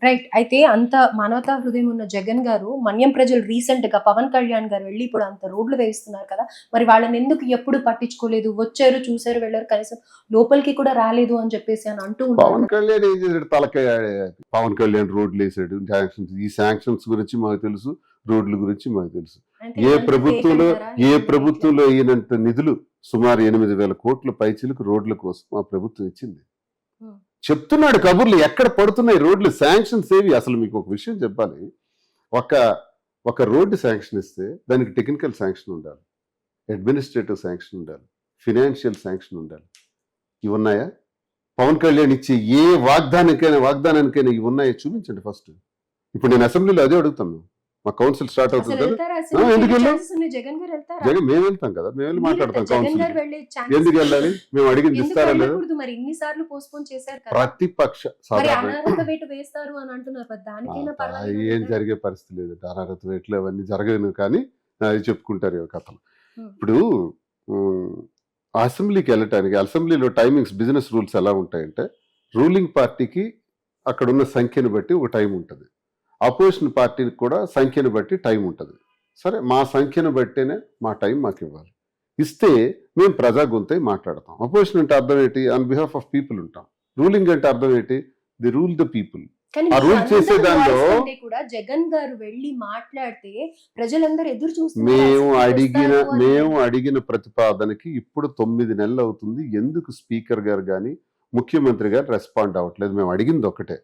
Right. అయితే అంత మానవతా హృదయం ఉన్న జగన్ గారు, మన్యం ప్రజలు రీసెంట్‌గా పవన్ కళ్యాణ్ గారు వెళ్లి ఇప్పుడు అంత రోడ్లు వేయిస్తున్నారు కదా! మరి వాళ్ళనెందుకు ఎప్పుడు పట్టించుకోలేదు? వచ్చారు, చూసారు, వెళ్లారు. కనీసం లోపలికి కూడా రాలేదు అని చెప్పేసి అని అంటూ ఉంటారు పవన్ కదా! కళ్యాణ్ ఏం చేశాడు? తలకాయ పవన్ కళ్యాణ్ రోడ్లు వేసాడు, శాంక్షన్స్, ఈ శాంక్షన్స్ గురించి మాకు తెలుసు, రోడ్ల గురించి మాకు తెలుసు. అయితే ఏ ఇదంతా ఫేక్ ప్రభుత్వంలో అంటారా? ఏ ఇదంతా వేయట్లేదు. ప్రభుత్వంలో అయినంత నిధులు సుమారు 8,000 కోట్ల పైచిలకు రోడ్ల కోసం మా ప్రభుత్వం ఇచ్చింది. హ్మ్. చెప్తున్నాడు కబుర్లు, ఎక్కడ పడుతున్నాయి రోడ్లు, శాంక్షన్స్ ఏవి? అసలు మీకు ఒక విషయం చెప్పాలి. ఒక ఒక రోడ్డు శాంక్షన్ ఇస్తే దానికి టెక్నికల్ శాంక్షన్ ఉండాలి, అడ్మినిస్ట్రేటివ్ శాంక్షన్ ఉండాలి, ఫినాన్షియల్ శాంక్షన్ ఉండాలి. ఇవి ఉన్నాయా? పవన్ కళ్యాణ్ ఇచ్చే ఏ వాగ్దానానికైనా ఇవి ఉన్నాయో చూపించండి ఫస్ట్. ఇప్పుడు నేను అసెంబ్లీలో అదే అడుగుతాను. మా కౌన్సిల్ స్టార్ట్ అసలు అవుతుంది కదా. వెళ్తారా అసెంబ్లీకి? ఎందుకు వెళ్ళే వెళ్ళాం? ఛాన్సెస్ ఉన్నాయి. జగన్ గారు వెళ్తారా? జగన్ మేము వెళ్తాం కదా, మేము వెళ్ళి మీరు మాట్లాడతాం జగన్ కౌన్సిల్. గారు వెళ్ళే ఛాన్సెస్ ఎందుకు వెళ్ళాలి? మేము అడిగింది ఎందుకు ఇస్తారా లేదా? వెళ్ళకూడదు? మరి ఇన్ని సార్లు పోస్ట్‌పోన్ చేశారు కదా! ప్రతిపక్ష మరి సాధారణ అనర్హత వేటు వేస్తారు అని అంటున్నారు. మరి దానికైనా పర్వాలేదు ఏం కదా! జరిగే పరిస్థితి లేదు. అనారత వేట్లు అవన్నీ జరగను, కానీ అది చెప్పుకుంటారు ఈ కథలు. హ్మ్. ఇప్పుడు ఉమ్, అసెంబ్లీకి వెళ్ళటానికి, అసెంబ్లీలో టైమింగ్స్, బిజినెస్ రూల్స్ ఎలా ఉంటాయంటే, రూలింగ్ పార్టీకి అక్కడ ఉన్న సంఖ్యను బట్టి ఒక టైం ఉంటుంది, అపోజిషన్ పార్టీకి కూడా సంఖ్యను బట్టి టైం ఉంటుంది. సరే, మా సంఖ్యను బట్టేనే మా టైం మాకు ఇవ్వాలి. ఇస్తే మేము ప్రజా గొంతై మాట్లాడతాం. అపోజిషన్ అంటే అర్థం ఏంటి? ఆన్ బిహాఫ్ ఆఫ్ పీపుల్ ఉంటాం. రూలింగ్ అంటే అర్థం ఏంటి? The rule the people. కానీ ఆ రూల్ చేసే మీరందరూ దానిలో వాయిస్ కంటే కూడా జగన్ గారు వెళ్లి మాట్లాడితే ప్రజలందరూ ఎదురు చూస్తున్నారు. మేము అసెంబ్లీకి వస్తారు అని. అడిగిన ప్రతిపాదనకి ఇప్పుడు 9 నెలలు అవుతుంది. ఎందుకు స్పీకర్ గారు కానీ ముఖ్యమంత్రి గారు రెస్పాండ్ అవ్వట్లేదు? మేము అడిగింది ఒకటే,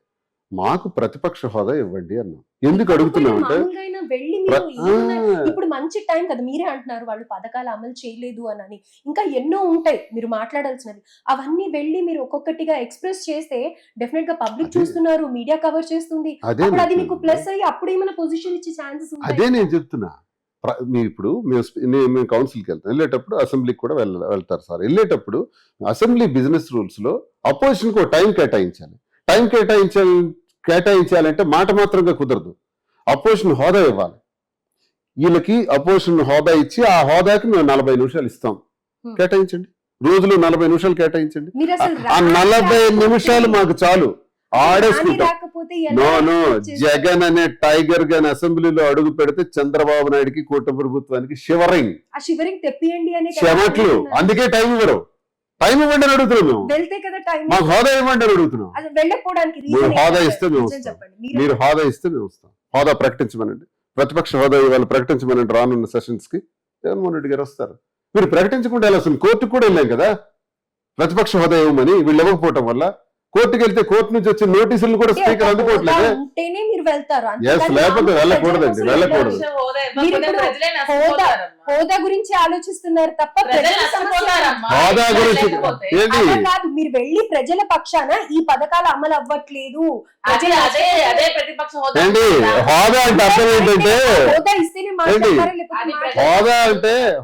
మాకు ప్రతిపక్ష హోదా ఇవ్వండి అన్నాం. ఎందుకు అడుగుతున్నామంటే, మామూలుగా అయినా వెళ్ళి ప్ర- మీరు ఏమన్నారు? ఆ, ఇప్పుడు మంచి టైం కదా, మీరే అంటున్నారు వాళ్ళు పథకాలు అమలు చేయలేదు అని. ఇంకా ఎన్నో ఉంటాయి మీరు మాట్లాడాల్సినవి. అవన్నీ వెళ్ళి మీరు ఒక్కొక్కటిగా ఎక్స్‌ప్రెస్ చేస్తే డెఫినెట్ గా పబ్లిక్ అదే చూస్తున్నారు, మీడియా కవర్ చేస్తుంది. అదే అప్పుడు అది మీకు చెప్తున్నాను. ప్లస్ అయ్యి అప్పుడు ఏమైనా పొజిషన్ ఇచ్చే ఛాన్సెస్ అదే ఉంటాయి. నేను చెప్తున్నా. మేము కౌన్సిల్కి వెళ్తాం, వెళ్ళేటప్పుడు అసెంబ్లీకి కూడా వెళ్తారు సార్. వెళ్ళేటప్పుడు అసెంబ్లీ బిజినెస్ రూల్స్ లో అపోజిషన్కి ఒక టైం కేటాయించాలి. టైం కేటాయించాలంటే మాట మాత్రంగా కుదరదు. అపోజిషన్ హోదా ఇవ్వాలి. వీళ్ళకి అపోజిషన్ హోదా ఇచ్చి ఆ హోదాకి మేము 40 నిమిషాలు ఇస్తాం, Hmm. కేటాయించండి. రోజులో 40 నిమిషాలు కేటాయించండి. మీరు అసలు ఆ 40 నిమిషాలు మాకు చాలు, ఆడేసుకుంటాం. రాకపోతే నో ఎలా నో accept చేస్తారు? జగన్ అనే టైగర్ గాని అసెంబ్లీలో అడుగు పెడితే చంద్రబాబు నాయుడుకి, కూటమి ప్రభుత్వానికి షివరింగ్, ఆ షివరింగ్ తెప్పియండి అనే కదా చెమట్లు. అడుగుతున్నారు. అందుకే టైం ఇవ్వరు. టైం ఇవ్వండి అని అడుగుతున్నాం మేము. వెళ్తే కదా టైం. మాకు హోదా ఇవ్వండి అని అడుగుతున్నాం. అది వెళ్ళకపోవడానికి మీరు reason హోదా ఏంటి? ఇస్తే మేము నిజం వస్తాం. చెప్పండి. మీరు హోదా ఇస్తే మేము వస్తాం. హోదా ప్రకటించమనండి, ప్రతిపక్ష హోదా ఇవాళ ప్రకటించమనండి. రానున్న సెషన్స్ కి జగన్మోహన్ రెడ్డి గారు వస్తారు. మీరు ప్రకటించకుండా వెళ్ళాల్సింది. కోర్టుకు కూడా వెళ్ళాం కదా ప్రతిపక్ష హోదా ఇవ్వమని. వీళ్ళు ఇవ్వకపోవటం వల్ల కోర్టుకు వెళ్తే కోర్టు నుంచి వచ్చిన నోటీసులు కూడా అంటే స్పీకర్ ఒక అందుకోవట్లేదే. హోదా ఉంటేనే మీరు వెళ్తారు. Yes, అంతేగాని లేకపోతే మామూలు వెళ్ళకూడదండి, ప్రజల కోసం వెళ్ళకూడదు. వెళ్ళరు. మీరు ఇప్పుడు హోదా గురించి ఆలోచిస్తున్నారు తప్ప ప్రజల సమస్య హోదా గురించి ఏంటి? అలా కాదు. మీరు వెళ్ళి ప్రజల పక్షాన ఈ పథకాలు అమలు అవ్వట్లేదు, ప్రజలు ఏంటి హోదా అంటే అర్థం ఏంటంటే, హోదా ఇస్తేనే మాట్లాడతారా లేకపోతే అది మాట్లాడతారా?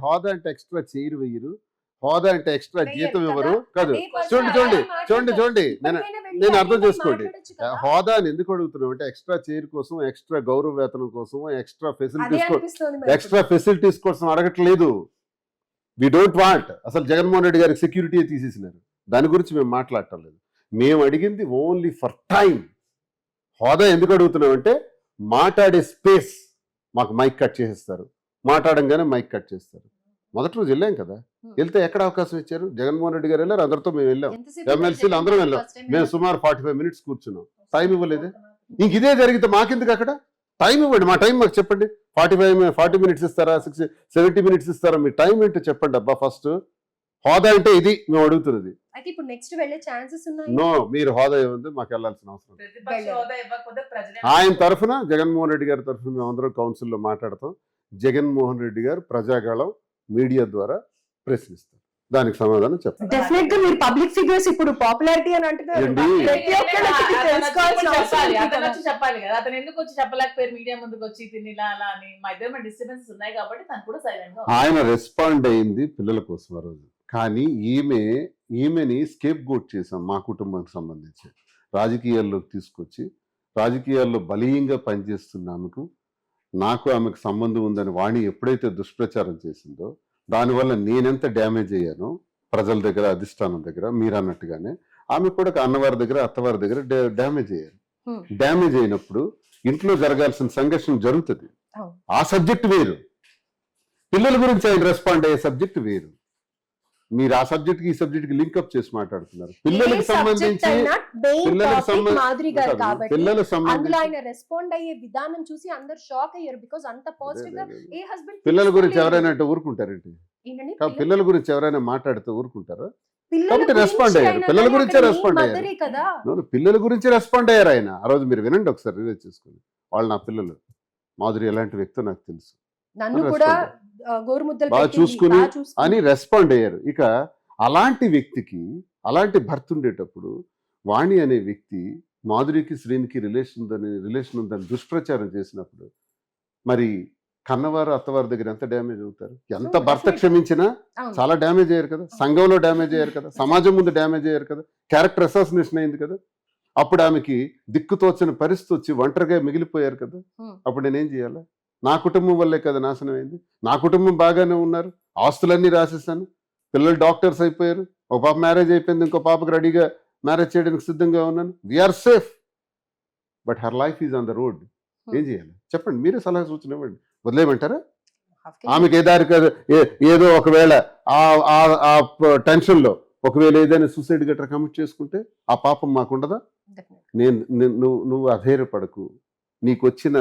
హోదా అంటే ఎక్స్ట్రా చైర్ వెయ్యరు, హోదా అంటే ఎక్స్ట్రా వెయ్యరు జీతం కదా? ఇవ్వరు కాదు. అదే పని చూడండి అలా చూడండి మాట్లాడతారు. చూడండి ఇప్పటికైనా వెళ్ళి నేను అర్థం అదే చేసుకోండి. మాట్లాడొచ్చు కదా? హోదాని ఎందుకు అడుగుతున్నాం అంటే, ఎక్స్ట్రా చైర్ కోసం, ఎక్స్ట్రా గౌరవ వేతనం కోసం, ఎక్స్ట్రా అదే ఫెసిలిటీస్ అనిపిస్తుంది మరి. ఎక్స్ట్రా ఫెసిలిటీస్ కోసం అడగట్లేదు. We don't want. అసలు జగన్మోహన్ రెడ్డి గారికి సెక్యూరిటీ తీసేసినారు, దాని గురించి మేము మాట్లాడటం లేదు. మేము అడిగింది ఓన్లీ ఫర్ టైం. హోదా ఎందుకు అడుగుతున్నాం అంటే, మాట్లాడే స్పేస్ మాకు మైక్ కట్ చేసేస్తారు, మాట్లాడంగానే మైక్ కట్ చేస్తారు. మొదటి రోజు వెళ్ళాం కదా, వెళ్తే ఎక్కడ అవకాశం ఇచ్చారు? జగన్మోహన్ రెడ్డి గారు వెళ్ళారు, అందరితో మేము వెళ్ళాం, ఎంతసేపు ఎమ్మెల్సీలు అందరం వెళ్ళాం. ఫస్ట్ టైం మేము సుమారు 45 మినిట్స్ కూర్చున్నాం, టైం ఇవ్వలేదే. ఇంక ఇదే జరిగితే మాకెందుకు అక్కడ? టైం ఇవ్వండి, మా టైం మాకు చెప్పండి. 40 మినిట్స్ ఇస్తారా, 70 మినిట్స్ ఇస్తారా? మీ టైం ఏంటో చెప్పండి అబ్బా ఫస్ట్. హోదా అంటే ఇది మేము అడుగుతున్నది. అయితే ఇప్పుడు నెక్స్ట్ వెళ్ళే ఛాన్సెస్ ఉన్నాయి. నో, మీరు హోదా ఇవ్వద్దు, మాకు వెళ్ళాల్సిన అవసరం లేదు. ఆయన తరఫున, జగన్మోహన్ రెడ్డి గారి తరఫున మేము అందరం కౌన్సిల్లో మాట్లాడతాం. జగన్మోహన్ రెడ్డి గారు ప్రజాగళం మీడియా ద్వారా ప్రశ్నిస్తారు, దానికి సమాధానం చెప్పండి. డెఫినెట్ గా మీరు పబ్లిక్ ఫిగర్స్ ఇప్పుడు పాపులారిటీ అని అంటున్నారు. ఏంటి? ప్రతి ఒక్కరికి ఇది తెలుసుకోవాల్సిన అవసరం ఉంది కదా. చెప్పాలి కదా, అతను ఎందుకు వచ్చి చెప్పలేకపోయారు మీడియా ముందుకు వచ్చి తిని ఇలా అలా అని. మా ఇద్దరు డిస్టర్బెన్సెస్ ఉన్నాయి కాబట్టి తను కూడా సైలెంట్ గా ఆయన రెస్పాండ్ అయింది పిల్లల కోసం ఆ రోజు, కానీ ఈమెని స్కేప్ గోట్ చేశాం మా కుటుంబానికి సంబంధించి. రాజకీయాల్లోకి తీసుకొచ్చి, రాజకీయాల్లో బలీయంగా పనిచేస్తున్న ఆమెకు సంబంధం ఉందని వాణి ఎప్పుడైతే దుష్ప్రచారం చేసిందో, దానివల్ల నేనెంత డ్యామేజ్ అయ్యానో ప్రజల దగ్గర, అధిష్టానం దగ్గర, మీరు అన్నట్టుగానే ఆమె కూడా అన్నవారి దగ్గర, అత్తవారి దగ్గర డ్యామేజ్ అయ్యారు. Hmm. డ్యామేజ్ అయినప్పుడు ఇంట్లో జరగాల్సిన సంఘర్షణ జరుగుతుంది. అవును. ఆ సబ్జెక్ట్ వేరు, పిల్లల గురించి ఆయన రెస్పాండ్ అయ్యే సబ్జెక్ట్ వేరు. మీరు ఆ సబ్జెక్ట్ కి ఈ సబ్జెక్ట్ కి లింకప్ చేసి మాట్లాడుతున్నారు. పిల్లలకు సంబంధించి మాధురి గారు కాబట్టి పిల్లలకు అందులో సంబంధించి ఆయన రెస్పాండ్ అయ్యే విధానం చూసి అందరు షాక్ అయ్యారు. బికాజ్ అంత పాజిటివ్ గా ఏ హస్బెండ్ పిల్లల గురించి ఎవరైనా అంటే ఊరుకుంటారేంటి? పిల్లల గురించి ఎవరైనా మాట్లాడితే ఊరుకుంటారా? కాబట్టి రెస్పాండ్ అయ్యారు. పిల్లల గురించే రెస్పాండ్ అయ్యారు. కదా పిల్లల గురించి రెస్పాండ్ అయ్యారు ఆయన. ఆ రోజు మీరు వినండి ఒకసారి, రిలీజ్ చేసుకుని. వాళ్ళు నా పిల్లలు, మాధురి ఎలాంటి వ్యక్తో నాకు తెలుసు, నన్ను కూడా గోరుముద్దలు బాగా పెట్టింది, చూసుకుని బాగా చూసుకుని అని రెస్పాండ్ అయ్యారు. ఇక అలాంటి వ్యక్తికి అలాంటి భర్త ఉండేటప్పుడు వాణి అనే వ్యక్తి మాధురికి శ్రీనికి రిలేషన్ ఉందని దుష్ప్రచారం చేసినప్పుడు మరి కన్నవారు అత్తవారి దగ్గర ఎంత డ్యామేజ్ అవుతారు? ఎంత So, భర్త definitely. క్షమించినా అవును. చాలా డ్యామేజ్ అయ్యారు కదా, సంఘంలో డ్యామేజ్ అయ్యారు కదా, సమాజం ముందు డ్యామేజ్ అయ్యారు కదా, క్యారెక్టర్ అసాసినేషన్ అయింది కదా. అప్పుడు ఆమెకి దిక్కుతోచని పరిస్థితి వచ్చి ఒంటరిగా మిగిలిపోయారు కదా. Hmm. అప్పుడు నేనేం చేయాలి? నా కుటుంబం వల్లే కదా నాశనం అయింది. నా కుటుంబం బాగానే ఉన్నారు, ఆస్తులన్నీ రాసేసాను, పిల్లలు డాక్టర్స్ అయిపోయారు, ఒక పాప మ్యారేజ్ అయిపోయింది, ఇంకో పాపకి రెడీగా మ్యారేజ్ చేయడానికి సిద్ధంగా ఉన్నాను. We are safe, but her life is on the road. ఏం చేయాలి చెప్పండి, మీరే సలహా సూచన ఇవ్వండి. వదిలేయమంటారా? ఆమెకి ఏ దారి కాదు, ఏదో ఒకవేళ ఆ టెన్షన్లో ఒకవేళ ఏదైనా సూసైడ్ గట్రా కమిట్ చేసుకుంటే ఆ పాపం మాకుండదా? నువ్వు అధైర్యపడకు, నీకు వచ్చిన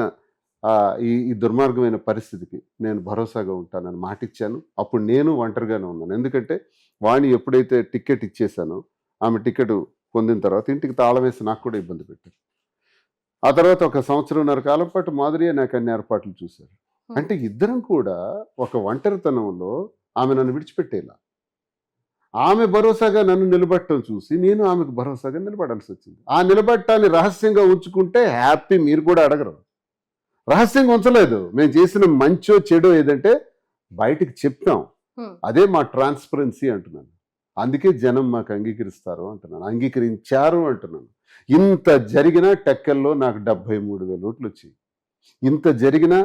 ఈ దుర్మార్గమైన పరిస్థితికి నేను భరోసాగా ఉంటానని మాటిచ్చాను. అప్పుడు నేను ఒంటరిగానే ఉన్నాను. ఎందుకంటే వాణి ఎప్పుడైతే టికెట్ ఇచ్చేసానో ఆమె టికెట్ పొందిన తర్వాత ఇంటికి తాళం వేసి నాకు కూడా ఇబ్బంది పెట్టారు. ఆ తర్వాత ఒక 1.5 సంవత్సరం కాలం పాటు మాధురియే నాకు అన్ని ఏర్పాట్లు చూశారు. అంటే ఇద్దరం కూడా ఒక ఒంటరితనంలో ఆమె నన్ను విడిచిపెట్టేలా, ఆమె భరోసాగా నన్ను నిలబడటం చూసి నేను ఆమెకు భరోసాగా నిలబడాల్సి వచ్చింది. ఆ నిలబడటాన్ని రహస్యంగా ఉంచుకుంటే హ్యాపీ, మీరు కూడా అడగరు. రహస్యంగా ఉంచలేదు. మేము చేసిన మంచో చెడో ఏదంటే బయటికి చెప్తాం. అదే మా ట్రాన్స్పరెన్సీ అంటున్నాను. అందుకే జనం మాకు అంగీకరిస్తారు అంటున్నాను, అంగీకరించారు అంటున్నాను. ఇంత జరిగినా టెక్కల్లో నాకు 73,000 ఓట్లు వచ్చాయి. ఇంత జరిగినా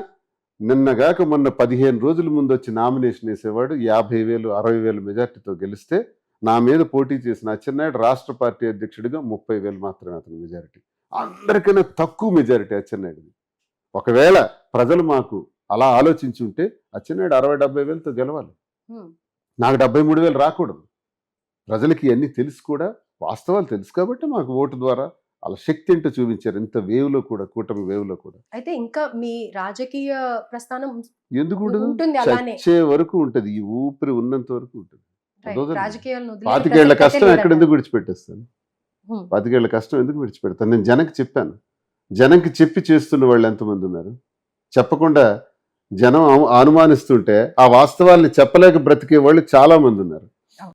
నిన్నగాక మొన్న 15 రోజుల ముందు వచ్చి నామినేషన్ వేసేవాడు 50,000 60,000 మెజార్టీతో గెలిస్తే నా మీద పోటీ చేసిన అచ్చెన్నాయుడు రాష్ట్ర పార్టీ అధ్యక్షుడిగా 30,000 మాత్రమే అతని మెజారిటీ. అందరికైనా తక్కువ మెజారిటీ అచ్చెన్నాయుడిది. ఒకవేళ ప్రజలు మాకు అలా ఆలోచించి ఉంటే అచ్చెన్నాయుడు 60,000-70,000తో గెలవాలి, నాకు 73,000 రాకూడదు. ప్రజలకి ఇవన్నీ తెలుసు, కూడా వాస్తవాలు తెలుసు కాబట్టి మాకు ఓటు ద్వారా అలా శక్తి ఏంటో చూపించారు. ఇంత వేవ్లో కూడా, కూటమి వేవ్లో కూడా. అయితే ఇంకా మీ రాజకీయ ప్రస్థానం ఎందుకు ఉండదు? ఉంటుంది, అలానే చచ్చే వరకు ఉంటుంది, ఈ ఊపిరి ఉన్నంత వరకు ఉంటుంది. రాజకీయాలను 25 ఏళ్ల కష్టం ఎక్కడ ఎందుకు విడిచిపెట్టేస్తాను? 25 ఏళ్ల కష్టం ఎందుకు విడిచిపెడతాను? నేను జనంకి చెప్పాను. జనంకి చెప్పి చేస్తున్న వాళ్ళు ఎంతమంది ఉన్నారు? చెప్పకుండా జనం అనుమానిస్తుంటే ఆ వాస్తవాల్ని చెప్పలేక బ్రతికే వాళ్ళు చాలా మంది ఉన్నారు.